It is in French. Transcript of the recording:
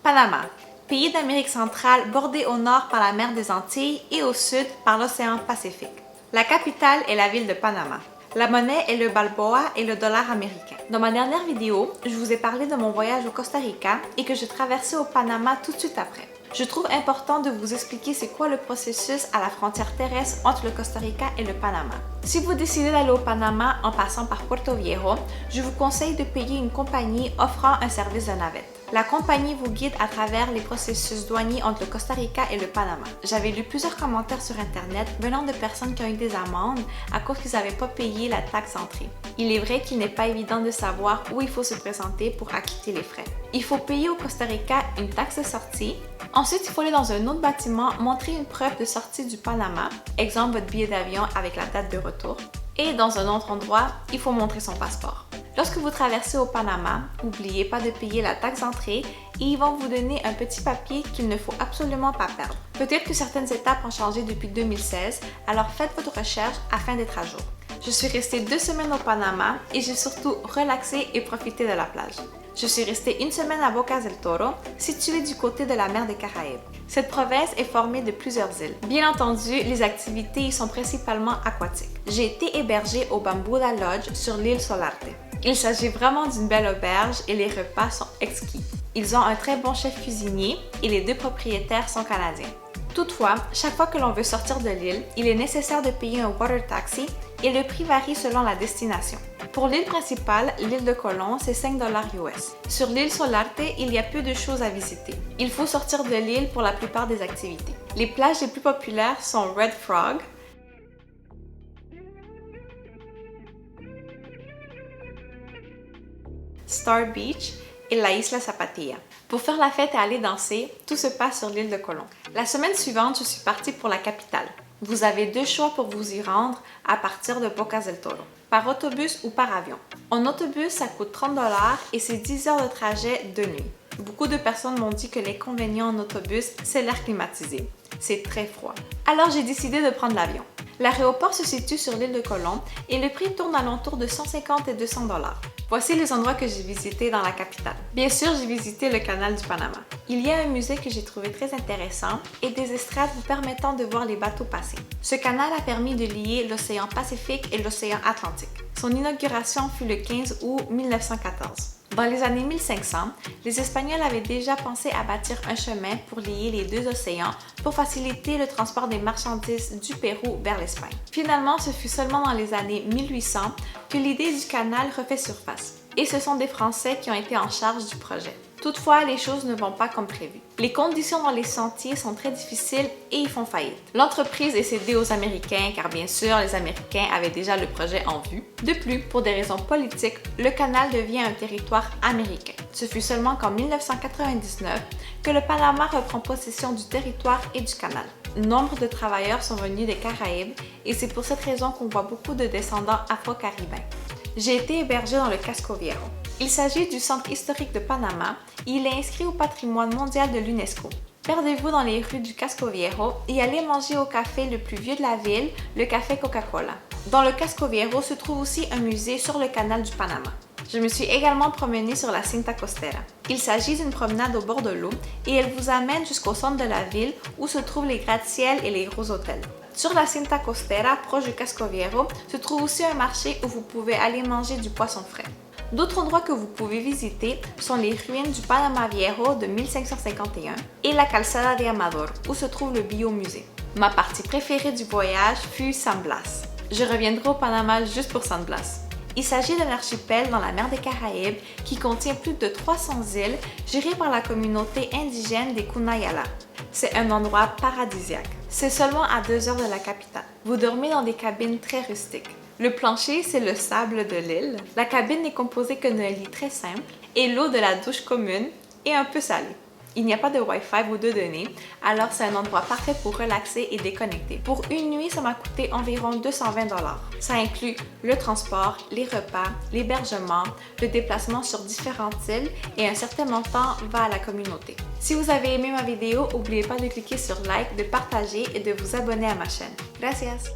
Panama, pays d'Amérique centrale bordé au nord par la mer des Antilles et au sud par l'océan Pacifique. La capitale est la ville de Panama. La monnaie est le balboa et le dollar américain. Dans ma dernière vidéo, je vous ai parlé de mon voyage au Costa Rica et que je traversais au Panama tout de suite après. Je trouve important de vous expliquer c'est quoi le processus à la frontière terrestre entre le Costa Rica et le Panama. Si vous décidez d'aller au Panama en passant par Puerto Viejo, je vous conseille de payer une compagnie offrant un service de navette. La compagnie vous guide à travers les processus douaniers entre le Costa Rica et le Panama. J'avais lu plusieurs commentaires sur Internet venant de personnes qui ont eu des amendes à cause qu'ils n'avaient pas payé la taxe d'entrée. Il est vrai qu'il n'est pas évident de savoir où il faut se présenter pour acquitter les frais. Il faut payer au Costa Rica une taxe de sortie. Ensuite, il faut aller dans un autre bâtiment, montrer une preuve de sortie du Panama, exemple votre billet d'avion avec la date de retour. Et dans un autre endroit, il faut montrer son passeport. Lorsque vous traversez au Panama, n'oubliez pas de payer la taxe d'entrée et ils vont vous donner un petit papier qu'il ne faut absolument pas perdre. Peut-être que certaines étapes ont changé depuis 2016, alors faites votre recherche afin d'être à jour. Je suis restée 2 semaines au Panama et j'ai surtout relaxé et profité de la plage. Je suis restée 1 semaine à Bocas del Toro, située du côté de la mer des Caraïbes. Cette province est formée de plusieurs îles. Bien entendu, les activités y sont principalement aquatiques. J'ai été hébergée au Bambuda Lodge sur l'île Solarte. Il s'agit vraiment d'une belle auberge et les repas sont exquis. Ils ont un très bon chef cuisinier et les 2 propriétaires sont canadiens. Toutefois, chaque fois que l'on veut sortir de l'île, il est nécessaire de payer un water taxi et le prix varie selon la destination. Pour l'île principale, l'île de Colón, c'est 5 $ US. Sur l'île Solarte, il y a peu de choses à visiter. Il faut sortir de l'île pour la plupart des activités. Les plages les plus populaires sont Red Frog, Star Beach et la Isla Zapatilla. Pour faire la fête et aller danser, tout se passe sur l'île de Colón. La semaine suivante, je suis partie pour la capitale. Vous avez 2 choix pour vous y rendre à partir de Bocas del Toro, par autobus ou par avion. En autobus, ça coûte 30 $ et c'est 10 heures de trajet de nuit. Beaucoup de personnes m'ont dit que l'inconvénient en autobus, c'est l'air climatisé. C'est très froid. Alors j'ai décidé de prendre l'avion. L'aéroport se situe sur l'île de Colón et le prix tourne alentour de 150 et 200 $. Voici les endroits que j'ai visités dans la capitale. Bien sûr, j'ai visité le canal du Panama. Il y a un musée que j'ai trouvé très intéressant et des estrades vous permettant de voir les bateaux passer. Ce canal a permis de lier l'océan Pacifique et l'océan Atlantique. Son inauguration fut le 15 août 1914. Dans les années 1500, les Espagnols avaient déjà pensé à bâtir un chemin pour lier les 2 océans pour faciliter le transport des marchandises du Pérou vers l'Espagne. Finalement, ce fut seulement dans les années 1800 que l'idée du canal refait surface. Et ce sont des Français qui ont été en charge du projet. Toutefois, les choses ne vont pas comme prévu. Les conditions dans les sentiers sont très difficiles et ils font faillite. L'entreprise est cédée aux Américains car bien sûr, les Américains avaient déjà le projet en vue. De plus, pour des raisons politiques, le canal devient un territoire américain. Ce fut seulement qu'en 1999 que le Panama reprend possession du territoire et du canal. Nombre de travailleurs sont venus des Caraïbes et c'est pour cette raison qu'on voit beaucoup de descendants afro-caribéens. J'ai été hébergée dans le Casco Viejo. Il s'agit du centre historique de Panama et il est inscrit au patrimoine mondial de l'UNESCO. Perdez-vous dans les rues du Casco Viejo et allez manger au café le plus vieux de la ville, le café Coca-Cola. Dans le Casco Viejo se trouve aussi un musée sur le canal du Panama. Je me suis également promenée sur la Cinta Costera. Il s'agit d'une promenade au bord de l'eau et elle vous amène jusqu'au centre de la ville où se trouvent les gratte-ciels et les gros hôtels. Sur la Cinta Costera, proche du Casco Viejo, se trouve aussi un marché où vous pouvez aller manger du poisson frais. D'autres endroits que vous pouvez visiter sont les ruines du Panama Viejo de 1551 et la Calzada de Amador, où se trouve le biomusée. Ma partie préférée du voyage fut San Blas. Je reviendrai au Panama juste pour San Blas. Il s'agit d'un archipel dans la mer des Caraïbes qui contient plus de 300 îles gérées par la communauté indigène des Kunayala. C'est un endroit paradisiaque. C'est seulement à 2 heures de la capitale. Vous dormez dans des cabines très rustiques. Le plancher, c'est le sable de l'île. La cabine n'est composée que d'un lit très simple et l'eau de la douche commune est un peu salée. Il n'y a pas de Wi-Fi ou de données, alors c'est un endroit parfait pour relaxer et déconnecter. Pour une nuit, ça m'a coûté environ 220 $. Ça inclut le transport, les repas, l'hébergement, le déplacement sur différentes îles et un certain montant va à la communauté. Si vous avez aimé ma vidéo, n'oubliez pas de cliquer sur like, de partager et de vous abonner à ma chaîne. Gracias!